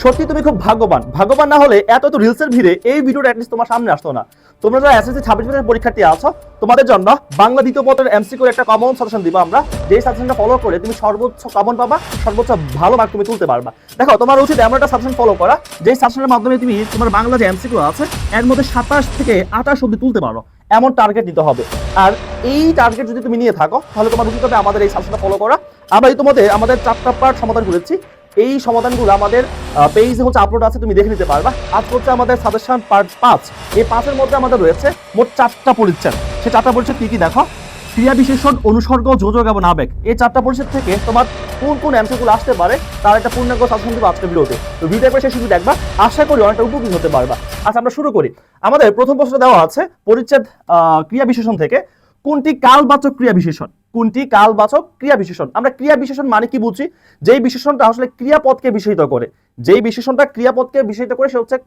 সত্যি তুমি খুব ভাগ্যবান। ভাগ্যবান না হলে এত রিলসের ভিড়ে এই ভিডিওটা অ্যাটলিস্ট তোমার সামনে আসতো না। তোমরা যারা এসএসসি 26 বছরের পরীক্ষার্থী আছো, তোমাদের জন্য বাংলা দ্বিতীয় পত্রের এমসিকিউর একটা কমন সাজেশন দিব আমরা, যেই সাজেশনটা ফলো করে তুমি সর্বোচ্চ কমন পাবা, সর্বোচ্চ ভালো মার্ক তুমি তুলতে পারবা। দেখো, তোমার উচিত এমন একটা সাজেশন ফলো করা যেই সাজেশনের মাধ্যমে তুমি তোমার বাংলা যে এমসিকিউ আছে এর মধ্যে 27 থেকে 28 অবধি তুলতে পারো, এমন টার্গেট নিতে হবে। আর এই টার্গেট যদি তুমি নিয়ে থাকো তাহলে তোমার উচিত হবে আমাদের এই সাজেশনটা ফলো করা। আমরা ইতিমধ্যে আমাদের 4টা পার্ট সমাধান করেছি। এই সমাধানগুলো আমাদের পেজে হচ্ছে আপলোড আছে, তুমি দেখে নিতে পারবা। আজ হচ্ছে আমাদের সাজেশন পার্ট 5। এই 5-এর মধ্যে আমাদের রয়েছে মোট 4টা পরিচ্ছেদ। সেই 4টা পরিচ্ছেদ কি কি দেখো: ক্রিয়া বিশেষণ, অনুসর্গ, যোজক এবং আবেগ। এই 4টা পরিচ্ছেদ থেকে তোমার কোন কোন অ্যান্সারগুলো আসতে পারে তার একটা পূর্ণাঙ্গ সাজেশন দিব আজকের ভিডিওতে। তো ভিডিও একবার শেষ অবধি দেখবা, আশা করি অনেকটা উপকৃত হতে পারবা। আচ্ছা, আমরা শুরু করি। আমাদের প্রথম প্রশ্ন দেওয়া আছে পরিচ্ছেদ ক্রিয়া বিশেষণ থেকে, কোনটি কালবাচক ক্রিয়া বিশেষণ? কোনটি কালবাচক ক্রিয়া বিশেষণ? আমরা ক্রিয়া বিশেষণ মানে কি বুঝি? যেই বিশেষণটা আসলে ক্রিয়াপদকে বিশেষিত করে, যেই বিশেষণটা ক্রিয়াপদকে বিশেষিত করে সে হচ্ছে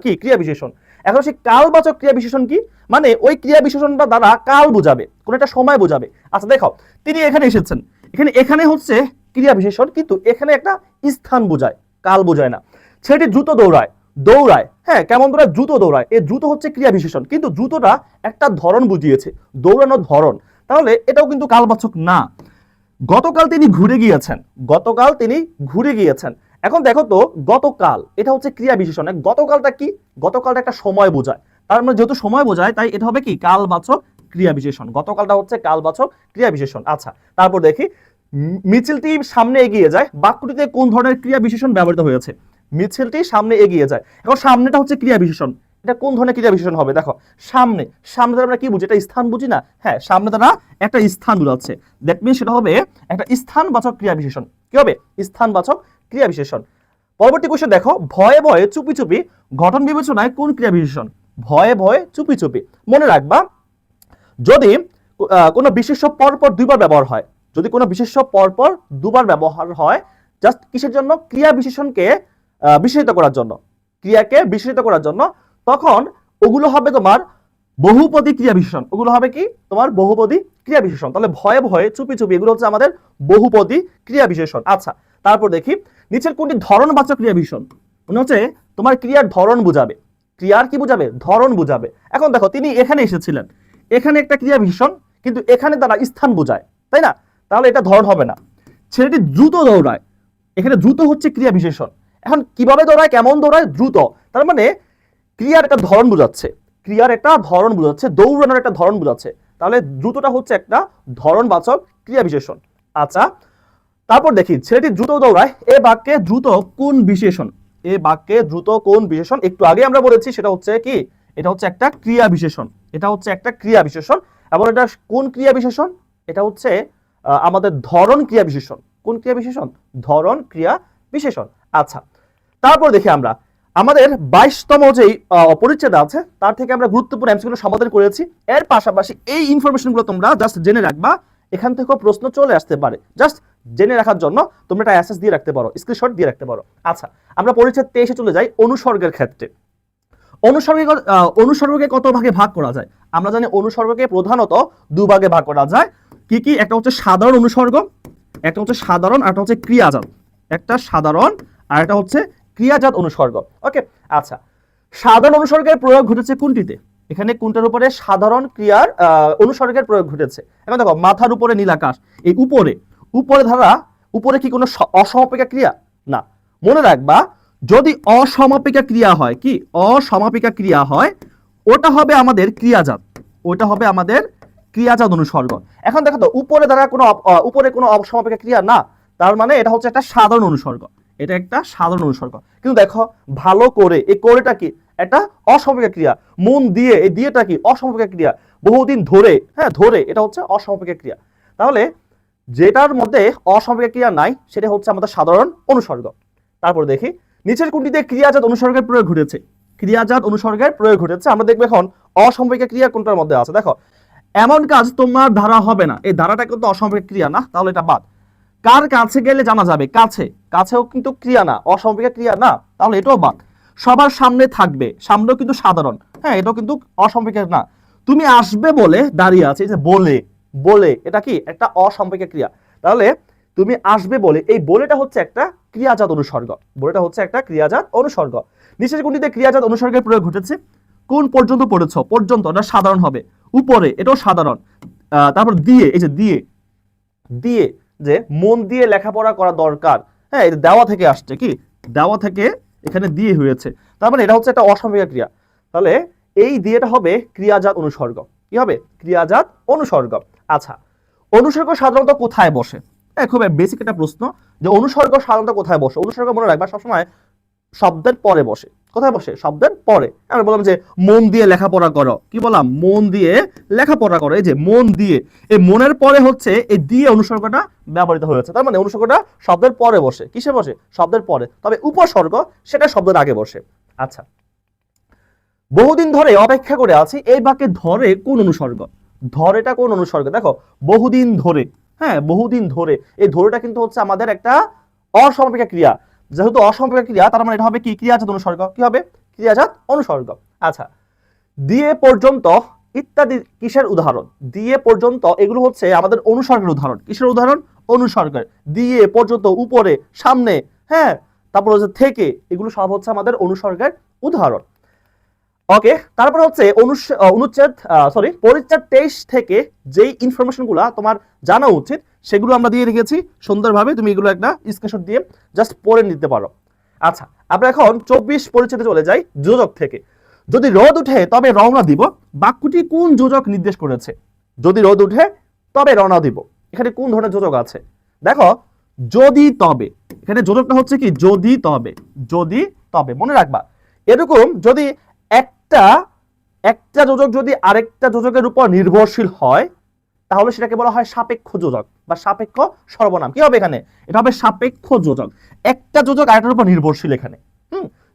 কি ক্রিয়া বিশেষণ। এখন সেই কালবাচক ক্রিয়া বিশেষণ কি? মানে ওই ক্রিয়া বিশেষণটা দ্বারা কাল বোঝাবে, কোন একটা সময় বোঝাবে। আচ্ছা দেখো, তিনি এখানে এসেছেন, এখানে হচ্ছে ক্রিয়া বিশেষণ, কিন্তু এখানে একটা স্থান বোঝায়, কাল বোঝায় না। ছেলেটি দ্রুত দৌড়ায়, দৌড়ায়, হ্যাঁ কেমন দৌড়ায়? দ্রুত দৌড়ায়। এই দ্রুত হচ্ছে ক্রিয়া বিশেষণ, কিন্তু দ্রুতটা একটা ধরন বুঝিয়েছে, দৌড়ানোর ধরন, তাহলে এটাও কিন্তু কালবাচক না। গতকাল তিনি ঘুরে গিয়েছেন, গতকাল তিনি ঘুরে গিয়েছেন। এখন দেখো তো, গতকাল এটা হচ্ছে ক্রিয়া বিশেষণ। গতকালটা কি? গতকালটা একটা সময় বোঝায়, তার মানে যেহেতু সময় বোঝায় তাই এটা হবে কি কালবাচক ক্রিয়া বিশেষণ। গতকালটা হচ্ছে কালবাচক ক্রিয়া বিশেষণ। আচ্ছা, তারপর দেখি, মিছিলটি সামনে এগিয়ে যায়, বাক্যটিতে কোন ধরনের ক্রিয়া বিশেষণ ব্যবহৃত হয়েছে? মিছিলটি সামনে এগিয়ে যায়। এখন সামনেটা হচ্ছে ক্রিয়া বিশেষণ, এটা কোন ধরনের ক্রিয়া বিশেষণ হবে? দেখো, সামনে, সামনে দ্বারা আমরা কি বুঝি? এটা স্থান বুঝি না? হ্যাঁ, সামনে দ্বারা একটা স্থান বোঝাচ্ছে, দ্যাট মিনস সেটা হবে একটা স্থানবাচক ক্রিয়া বিশেষণ। কি হবে? স্থানবাচক ক্রিয়া বিশেষণ। পরবর্তী কোশ্চেন দেখো, ভয়ে ভয়ে চুপি চুপি গঠন বিবেচনায় কোন ক্রিয়া বিশেষণ? ভয়ে ভয়ে চুপি চুপি। মনে রাখবা, যদি কোনো বিশেষ্য পরপর দুইবার ব্যবহার হয়, যদি কোনো বিশেষ্য পরপর দুবার ব্যবহার হয়, জাস্ট কিসের জন্য? ক্রিয়া বিশেষণকে বিশেষিত করার জন্য, ক্রিয়াকে বিশেষিত করার জন্য, তখন ওগুলো হবে তোমার বহুপদী ক্রিয়া বিশেষণ। ওগুলো হবে কি? তোমার বহুপদী ক্রিয়া বিশেষণ। তাহলে ভয়ে ভয়ে চুপি চুপি এগুলো হচ্ছে আমাদের বহুপদী ক্রিয়া বিশেষণ। আচ্ছা, তারপর দেখি, নিচের কোনটি ধরনবাচক ক্রিয়া বিশেষণ? মনে হচ্ছে তোমার ক্রিয়ার ধরন বুঝাবে। ক্রিয়ার কি বুঝাবে? ধরন বুঝাবে। এখন দেখো, তিনি এখানে এসেছিলেন, এখানে একটা ক্রিয়া বিশেষণ, কিন্তু এখানে দ্বারা স্থান বোঝায়, তাই না? তাহলে এটা ধরন হবে না। ছেলেটি দ্রুত দৌড়ায়, এখানে দ্রুত হচ্ছে ক্রিয়া বিশেষণ। এখন কিভাবে দৌড়ায়, কেমন দৌড়ায়? দ্রুত। তার মানে ক্রিয়ার একটা ধরন বোঝাচ্ছে, ক্রিয়ার একটা ধরন বোঝাচ্ছে, দৌড়ানোর একটা ধরন বোঝাচ্ছে। তাহলে দ্রুতটা হচ্ছে একটা ধরনবাচক ক্রিয়া বিশেষণ। আচ্ছা, তারপর দেখি, ছেলেটি দ্রুত দৌড়ায়, এ বাক্যে দ্রুত কোন বিশেষণ? এ বাক্যে দ্রুত কোন বিশেষণ? একটু আগে আমরা বলেছি সেটা হচ্ছে কি? এটা হচ্ছে একটা ক্রিয়া বিশেষণ, এটা হচ্ছে একটা ক্রিয়া বিশেষণ। এবং এটা কোন ক্রিয়া বিশেষণ? এটা হচ্ছে আমাদের ধরন ক্রিয়া বিশেষণ। কোন ক্রিয়া বিশেষণ? ধরন ক্রিয়া বিশেষণ। আচ্ছা, তারপর দেখি আমরা আমাদের 22তম যেই পরিচ্ছেদ আছে তার থেকে আমরা গুরুত্বপূর্ণ এমসিকিউ সমাধান করেছি। এর পাশাপাশি এই ইনফরমেশনগুলো তোমরা জাস্ট জেনে রাখবা, এখান থেকেও প্রশ্ন চলে আসতে পারে। জাস্ট জেনে রাখার জন্য তোমরা একটা অ্যাসেস দিয়ে রাখতে পারো, স্ক্রিনশট দিয়ে রাখতে পারো। আচ্ছা, আমরা পরিচ্ছেদ 23-এ চলে যাই, অনুসর্গের ক্ষেত্রে। অনুসর্গকে কত ভাগে ভাগ করা যায়? আমরা জানি অনুসর্গকে প্রধানত দুভাগে ভাগ করা যায়। কি কি? একটা হচ্ছে সাধারণ অনুসর্গ, একটা হচ্ছে সাধারণ, আর একটা হচ্ছে ক্রিয়াজাত। একটা সাধারণ আর একটা হচ্ছে ক্রিয়াজাত অনুসর্গ। ওকে, আচ্ছা, সাধারণ অনুসর্গের প্রয়োগ ঘটেছে কোনটিতে? এখানে কোনটার উপরে সাধারণ ক্রিয়ার অনুসর্গের প্রয়োগ ঘটেছে? এখন দেখো, মাথার উপরে নীল আকাশ, এই উপরে, উপরে ধারা, উপরে কি কোনো অসমাপিকা ক্রিয়া? না। মনে রাখবা, যদি অসমাপিকা ক্রিয়া হয়, কি অসমাপিকা ক্রিয়া হয়, ওটা হবে আমাদের ক্রিয়াজাত, ওটা হবে আমাদের ক্রিয়াজাত অনুসর্গ। এখন দেখো তো, উপরে দ্বারা কোনো উপরে কোনো অসমাপিকা ক্রিয়া না, তার মানে এটা হচ্ছে একটা সাধারণ অনুসর্গ, এটা একটা সাধারণ অনুসর্গ। কিন্তু দেখো ভালো করে, এই করেটা কি? একটা অসমাপিকা ক্রিয়া। মন দিয়ে, এই দিয়েটা কি? অসমাপিকা ক্রিয়া। বহুদিন ধরে, হ্যাঁ ধরে, এটা হচ্ছে অসমাপিকা ক্রিয়া। তাহলে যেটার মধ্যে অসমাপিকা ক্রিয়া নাই সেটা হচ্ছে আমাদের সাধারণ অনুসর্গ। তারপর দেখি, নিচের কোনটিতে ক্রিয়াজাত অনুসর্গের প্রয়োগ ঘটেছে? ক্রিয়াজাত অনুসর্গের প্রয়োগ ঘটেছে। আমরা দেখবো এখন অসমাপিকা ক্রিয়া কোনটার মধ্যে আছে। দেখো, এমন কাজ তোমার দ্বারা হবে না, এই ধারাটা কিন্তু অসমাপিক ক্রিয়া না, তাহলে এটা বাদ। কার কাছে গেলে জানা যাবে? কাছে, কাছেও কিন্তু ক্রিয়া না, অসমাপিক ক্রিয়া না, তাহলে এটাও বাদ। সবার সামনে থাকবে, সামনেও কিন্তু সাধারণ, হ্যাঁ এটাও কিন্তু অসমাপিক না। তুমি আসবে বলে দাঁড়িয়ে আছে, এই যে বলে, বলে এটা কি? একটা অসমাপিক ক্রিয়া। তাহলে তুমি আসবে বলে, এই বলেটা হচ্ছে একটা ক্রিয়াজাত অনুসর্গ, বলেটা হচ্ছে একটা ক্রিয়াজাত অনুসর্গ। নিচের কোনটিতে ক্রিয়াজাত অনুসর্গের প্রয়োগ ঘটেছে? কোন পর্যন্ত পড়েছ, পর্যন্ত এটা সাধারণ হবে, উপরে এটাও সাধারণ, তারপর দিয়ে, এই যে দিয়ে, দিয়ে যে মন দিয়ে লেখাপড়া করা দরকার, হ্যাঁ এটা দেওয়া থেকে আসছে, কি দেওয়া থেকে এখানে দিয়ে হয়েছে, তার মানে এটা হচ্ছে একটা অসাময়িক ক্রিয়া। তাহলে এই দিয়েটা হবে ক্রিয়াজাত অনুসর্গ। কি হবে? ক্রিয়াজাত অনুসর্গ। আচ্ছা, অনুসর্গ সাধারণত কোথায় বসে? খুব বেসিক একটা প্রশ্ন, যে অনুসর্গ সাধারণত কোথায় বসে। অনুসর্গ মনে রাখবা সবসময় শব্দের পরে বসে। কোথায় বসে? শব্দের পরে। আমি বললাম যে মন দিয়ে লেখাপড়া করো, কি বললাম? মন দিয়ে লেখাপড়া করো, এই যে মন দিয়ে, এই মনের পরে হচ্ছে এই দিয়ে অনুসর্গটা ব্যবহৃত হয়েছে। তার মানে অনুসর্গটা শব্দের পরে বসে। কিসে বসে? শব্দের পরে। তবে উপসর্গ সেটা শব্দের আগে বসে। আচ্ছা, বহুদিন ধরে অপেক্ষা করে আছি, এই বাক্যে ধরে কোন অনুসর্গ? ধরেটা কোন অনুসর্গ? দেখো, বহুদিন ধরে, হ্যাঁ বহুদিন ধরে, এই ধরেটা কিন্তু হচ্ছে আমাদের একটা অসমাপিকা ক্রিয়া। যেহেতু অসমাপিকা ক্রিয়া, তার মানে এটা হবে কি? ক্রিয়াজাত অনুসর্গ। কি হবে? ক্রিয়াজাত অনুসর্গ। আচ্ছা, দিয়ে পর্যন্ত ইত্যাদি কিসের উদাহরণ? দিয়ে পর্যন্ত এগুলো হচ্ছে আমাদের অনুসর্গের উদাহরণ। কিসের উদাহরণ? অনুসর্গের। দিয়ে পর্যন্ত, উপরে, সামনে, হ্যাঁ তারপর হচ্ছে থেকে, এগুলো সব হচ্ছে আমাদের অনুসর্গের উদাহরণ। ওকে, তারপর হচ্ছে পরিচ্ছেদ 23 থেকে যেই ইনফরমেশনগুলো তোমার জানা উচিত সেগুলো আমরা দিয়ে রেখেছি সুন্দরভাবে। তুমি এগুলো একটা স্ক্রিনশট দিয়ে জাস্ট পড়ে নিতে পারো। আচ্ছা, আমরা এখন 24 পরিচ্ছেদে চলে যাই, যোজক থেকে। যদি রোদ উঠে তবে রওনা দিব, বাক্যটি কোন যোজক নির্দেশ করেছে? যদি রোদ উঠে তবে রওনা দিব, এখানে কোন ধরনের যোজক আছে? দেখো, যদি তবে, এখানে যোজকটা হচ্ছে কি? যদি তবে। যদি তবে মনে রাখবা, এরকম যদি একটা যোজক যদি আরেকটা যোজকের উপর নির্ভরশীল হয়, তাহলে সেটাকে বলা হয় সাপেক্ষ যোজক বা সাপেক্ষ সর্বনাম। কি হবে এখানে? এটা হবে সাপেক্ষ যোজক। একটা যোজক আরেকটার উপর নির্ভরশীল এখানে।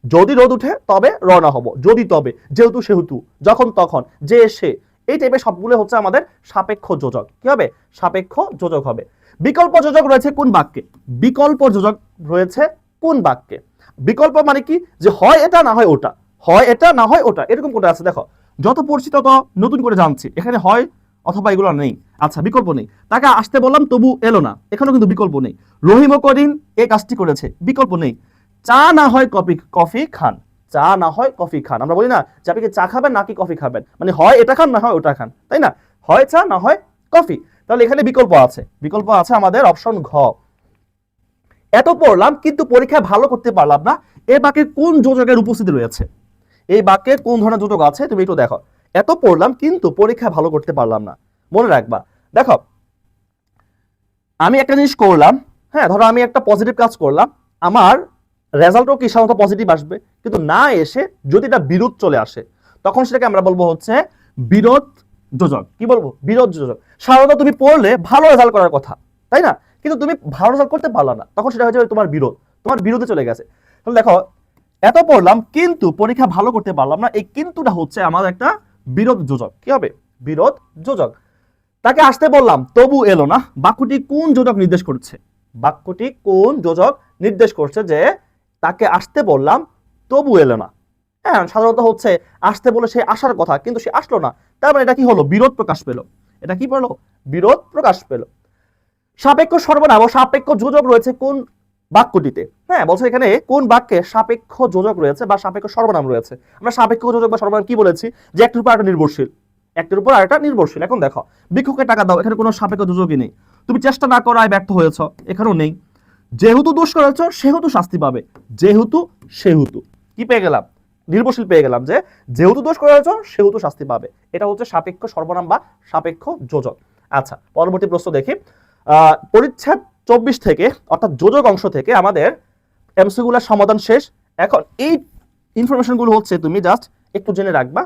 যদি রোদ উঠে তবে রওনা হব, যদি তবে, যেহেতু সেহেতু, যখন তখন, যে সে, এই টাইপের সবগুলো হচ্ছে আমাদের সাপেক্ষ যোজক। কি হবে? সাপেক্ষ যোজক হবে। বিকল্প যোজক রয়েছে কোন বাক্যে? বিকল্প যোজক রয়েছে কোন বাক্যে? বিকল্প মানে কি? যে হয় এটা না হয় ওটা, হয় এটা না হয় ওটা, এরকম কোনটা আছে? দেখো, যত পড়ছি তত নতুন করে জানছি, এখানে হয় অথবা এগুলো নেই। আচ্ছা, বিকল্প নেই। তাকে আসতে বললাম তবু এলো না, এখানেও কিন্তু বিকল্প নেই। রহিম ও করিম এই কাজটি করেছে, বিকল্প নেই। চা না হয় কফি খান, চা না হয় কফি খান। আমরা বলি না যে আপনি কি চা খাবেন নাকি কফি খাবেন, মানে হয় এটা খান না হয় ওটা খান, তাই না? হয় চা না হয় কফি। তাহলে এখানে বিকল্প আছে, বিকল্প আছে আমাদের অপশন ঘ। এত পড়লাম কিন্তু পরীক্ষায় ভালো করতে পারলাম না, এই বাক্যে কোন যোজকের উপস্থিতি রয়েছে? এই বাক্যে কোন ধরনের যোজক আছে তুমি একটু দেখো। এত পড়লাম কিন্তু পরীক্ষায় ভালো করতে পারলাম না, মনে রাখবা। দেখো, আমি একটা জিনিস করলাম, হ্যাঁ ধরো আমি একটা পজিটিভ কাজ করলাম, আমার রেজাল্টও কি সাধারণত পজিটিভ আসবে, কিন্তু না এসে যদি এটা বিরোধ চলে আসে, তখন সেটাকে আমরা বলবো হচ্ছে বিরোধ যোজক। কি বলবো? বিরোধ যোজক। সাধারণত তুমি পড়লে ভালো রেজাল্ট করার কথা, তাই না? কিন্তু তুমি ভালো রেজাল্ট করতে পারলা না, তখন সেটা হয়ে যাবে তোমার বিরোধ, তোমার বিরোধে চলে গেছে। তাহলে দেখো, এত পড়লাম কিন্তু পরীক্ষা ভালো করতে পারলাম না, এই কিন্তুটা হচ্ছে আমাদের একটা বিরোধ যোজক। কি হবে? বিরোধ যোজক। তাকে আসতে বললাম তবু এলো না, বাক্যটি কোন যোজক নির্দেশ করছে? বাক্যটি কোন যোজক নির্দেশ করছে যে তাকে আসতে বললাম তবু এলো না? হ্যাঁ, সাধারণত হচ্ছে আসতে বলে সে আসার কথা কিন্তু সে আসলো না, তার মানে এটা কি হলো? বিরোধ প্রকাশ পেল। এটা কি পেল? বিরোধ প্রকাশ পেল। সাপেক্ষ সর্বনাম ও সাপেক্ষ যোজক রয়েছে কোন বাক্যটিতে? হ্যাঁ, বলছে এখানে কোন বাক্যে সাপেক্ষ যোজক রয়েছে বা সাপেক্ষ সর্বনাম রয়েছে। আমরা সাপেক্ষ যোজক বা সর্বনাম কি বলেছি? যে একটার উপর আরেকটা নির্ভরশীল, একটার উপর আরেকটা নির্ভরশীল। এখন দেখো, ভিক্ষুককে টাকা দাও, এখানে কোনো সাপেক্ষ যোজকই নেই। তুমি চেষ্টা না করায় ব্যর্থ হয়েছ, এখানেও নেই। যেহেতু দোষ করেছ সেহেতু শাস্তি পাবে, যেহেতু সেহেতু, কি পেয়ে গেলাম? নির্ভরশীল পেয়ে গেলাম, যে যেহেতু দোষ করেছ সেহেতু শাস্তি পাবে। এটা হচ্ছে সাপেক্ষ সর্বনাম বা সাপেক্ষ যোজক। আচ্ছা, পরবর্তী প্রশ্ন দেখি। পরিচ্ছেদ 24 থেকে অর্থাৎ যোজক অংশ থেকে আমাদের এমসিকিউগুলোর সমাধান শেষ। এখন এই ইনফরমেশনগুলো হচ্ছে তুমি জাস্ট একটু জেনে রাখবা,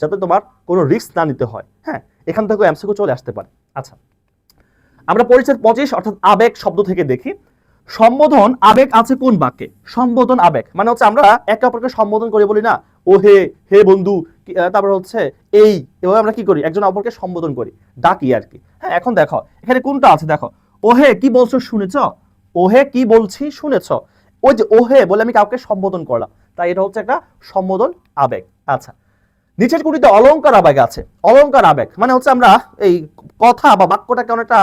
যাতে তোমার কোনো রিস্ক না নিতে হয়। হ্যাঁ, এখান থেকে এমসিকিউ চলে আসতে পারে। আচ্ছা, আমরা পরিচ্ছেদ 25 অর্থাৎ আবেগ শব্দ থেকে দেখি। সম্বোধন আবেগ আছে কোন বাক্যে? সম্বোধন আবেগ মানে হচ্ছে আমরা একে অপরকে সম্বোধন করে বলি না, ও হে, হে বন্ধু, তারপর হচ্ছে এই, এভাবে আমরা কি করি? একজন অপরকে সম্বোধন করি, ডাকি আর কি। হ্যাঁ, এখন দেখো এখানে কোনটা আছে, দেখো, ওহে কি বলছো শুনেছ, ওহে কি বলছি শুনেছ, ওই যে ওহে বলে আমি কাউকে সম্বোধন করলাম, তাই এটা হচ্ছে একটা সম্বোধন আবেগ। আচ্ছা, নিচের কোটিতে অলংকার আবেগ আছে। অলংকার আবেগ মানে হচ্ছে আমরা এই কথা বা বাক্যটাকে অনেকটা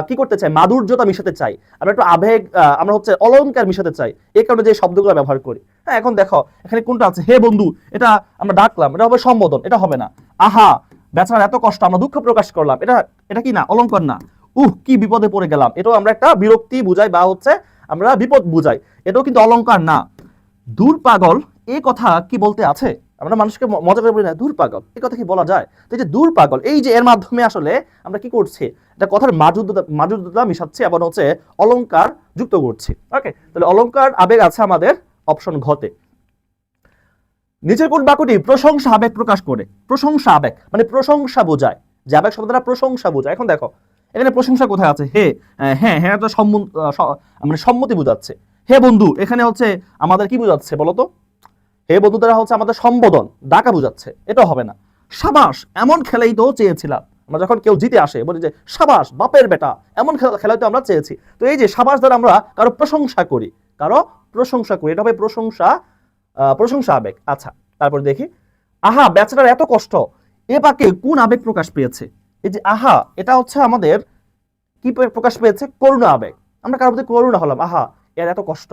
কি করতে চাই, মাধুর্যতা মিশাতে চাই, আমরা একটু আবেগ, আমরা হচ্ছে অলংকার মিশাতে চাই, এই কারণে যে শব্দগুলো ব্যবহার করি। হ্যাঁ, এখন দেখো এখানে কোনটা আছে, হে বন্ধু, এটা আমরা ডাকলাম, এটা হবে সম্বোধন, এটা হবে না। আহা বেচারার এত কষ্ট, আমরা দুঃখ প্রকাশ করলাম, এটা এটা কি না, অলংকার না। কি বিপদে পড়ে গেলাম, এটাও আমরা একটা বিরক্তি বুঝাই বা হচ্ছে আমরা বিপদ বুঝাই, এটাও কিন্তু অলংকার না। দূর পাগল, এই কথা কি বলতে আছে, আমরা মানুষকে মজা করে বলি না দূর পাগল, এই কথা কি বলা যায়? তো এই যে দূর পাগল, এই যে এর মাধ্যমে আসলে আমরা কি করছি, এটা কথার মাধুর্যতা মিশাচ্ছি এবং হচ্ছে অলংকার যুক্ত করছি। ওকে, তাহলে অলংকার আবেগ আছে আমাদের অপশন ঘতে। নিচের কোন বাক্যটি প্রশংসা আবেগ প্রকাশ করে? প্রশংসা আবেগ মানে প্রশংসা বোঝায়, যে আবেগ শব্দটা প্রশংসা বোঝায়। এখন দেখো এখানে প্রশংসা কোথায় আছে, হে, হ্যাঁ হ্যাঁ তো মানে সম্মতি বোঝাচ্ছে। হে বন্ধু এখানে হচ্ছে আমাদের কি বোঝাচ্ছে বলতো, হে বন্ধু দ্বারা হচ্ছে আমাদের সম্বোধন, ডাকা বোঝাচ্ছে, এটা হবে না। সাবাস, এমন খেলাই তো চেয়েছিলাম, আমরা যখন কেউ জিতে আসে বলি যে সাবাস বাপের বেটা, এমন খেলাই তো আমরা চেয়েছি। তো এই যে সাবাস দ্বারা আমরা কারো প্রশংসা করি, কারো প্রশংসা করি, এটা হবে প্রশংসা, প্রশংসা আবেগ। আচ্ছা, তারপর দেখি, আহা বেচারার এত কষ্ট, এ বাক্যে কোন আবেগ প্রকাশ পেয়েছে? এই যে আহা, এটা হচ্ছে আমাদের কি প্রকাশ পেয়েছে, করুণা আবেগ। আমরা কারোর প্রতি করুণা হলাম, আহা এর এত কষ্ট।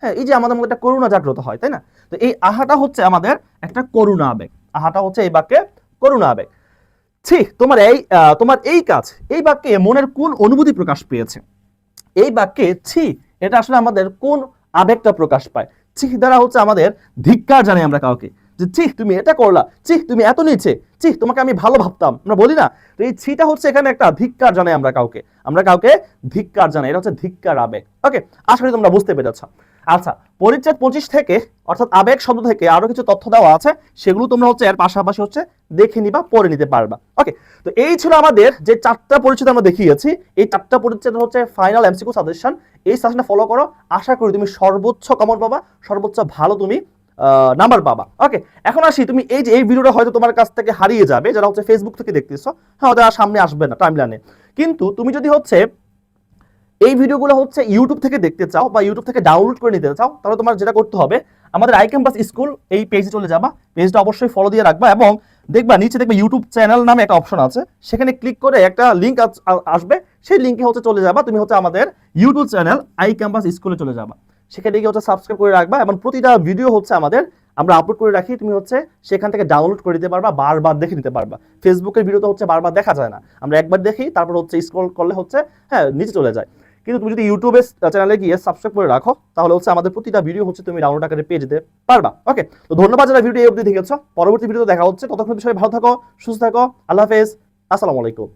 হ্যাঁ, এই যে আমাদের মধ্যে একটা করুণা জাগ্রত হয়, তাই না? তো এই আহাটা হচ্ছে আমাদের একটা করুণা আবেগ, আহাটা হচ্ছে এই বাক্যে করুণা আবেগ। ছি, তোমার এই কাজ, এই বাক্যে মনের কোন অনুভূতি প্রকাশ পেয়েছে? এই বাক্যে ছি, এটা আসলে আমাদের কোন আবেগটা প্রকাশ পায়? ছি দ্বারা হচ্ছে আমাদের ধিক্কার জানাই আমরা কাউকে, যে ছি তুমি এটা করলা, ছি তুমি এত নিচে, ছি তোমাকে আমি ভালো ভাবতাম, আমরা বলি না? তো এই ছিটা হচ্ছে এখানে একটা ধিক্কার জানাই আমরা কাউকে ধিক্কার জানাই, এটা হচ্ছে ধিক্কার আবেগ। ওকে, আশা করি তোমরা বুঝতে পেরেছ। আচ্ছা, পরিচ্ছেদ 25 থেকে অর্থাৎ আবেগ শব্দ থেকে আরো কিছু তথ্য দেওয়া আছে, সেগুলো তোমরা হচ্ছে এর পাশাপাশি হচ্ছে দেখে নিবা, পড়ে নিতে পারবা। ওকে, তো এই ছিল আমাদের যে 4টা পরিচ্ছেদ আমরা দেখিয়েছি, এই 4টা পরিচ্ছেদ হচ্ছে ফাইনাল এমসিকিউ সাজেশন। এই সাজেশনটা ফলো করো, আশা করি তুমি সর্বোচ্চ কমন পাবা, সর্বোচ্চ ভালো তুমি নাম্বার পাবা। ওকে, এখন আসি, তুমি এই যে এই ভিডিওটা হয়তো তোমার কাছ থেকে হারিয়ে যাবে, যারা হচ্ছে ফেসবুক থেকে দেখতেছো, হ্যাঁ ওটা সামনে আসবে না টাইমলাইনে, কিন্তু তুমি যদি হচ্ছে এই ভিডিওগুলো হচ্ছে ইউটিউব থেকে দেখতে চাও বা ইউটিউব থেকে ডাউনলোড করে নিতে চাও, তাহলে তোমার যেটা করতে হবে, আমাদের আই ক্যাম্পাস স্কুল এই পেজে চলে যাবা, পেজটা অবশ্যই ফলো দিয়ে রাখবা এবং দেখবা নিচে দেখবে ইউটিউব চ্যানেল নামে একটা অপশন আছে, সেখানে ক্লিক করে একটা লিঙ্ক আসবে, সেই লিঙ্কে হচ্ছে চলে যাবা, তুমি হচ্ছে আমাদের ইউটিউব চ্যানেল আই ক্যাম্পাস স্কুলে চলে যাবা, সেখানে গিয়ে হচ্ছে সাবস্ক্রাইব করে রাখবা এবং প্রতিটা ভিডিও হচ্ছে আমরা আপলোড করে রাখি, তুমি হচ্ছে সেখান থেকে ডাউনলোড করে নিতে পারবা, বারবার দেখে নিতে পারবা। ফেসবুকের ভিডিও তো হচ্ছে বারবার দেখা যায় না, আমরা একবার দেখি, তারপর হচ্ছে স্ক্রল করলে হচ্ছে হ্যাঁ নিচে চলে যায়। কিন্তু তুমি যদি ইউটিউবে চ্যানেলে গিয়ে সাবস্ক্রাইব করে রাখো, তাহলে হচ্ছে আমাদের প্রতিটা ভিডিও হচ্ছে তুমি ডাউনলোড আকারে পেয়ে যেতে পারবা। ওকে, তো ধন্যবাদ যারা ভিডিও এই অবধি দেখেছো, পরবর্তী ভিডিও দেখা হচ্ছে, ততক্ষণ সবাই ভালো থাকো, সুস্থ থাকো, আল্লাহ হাফেজ, আসসালামু আলাইকুম।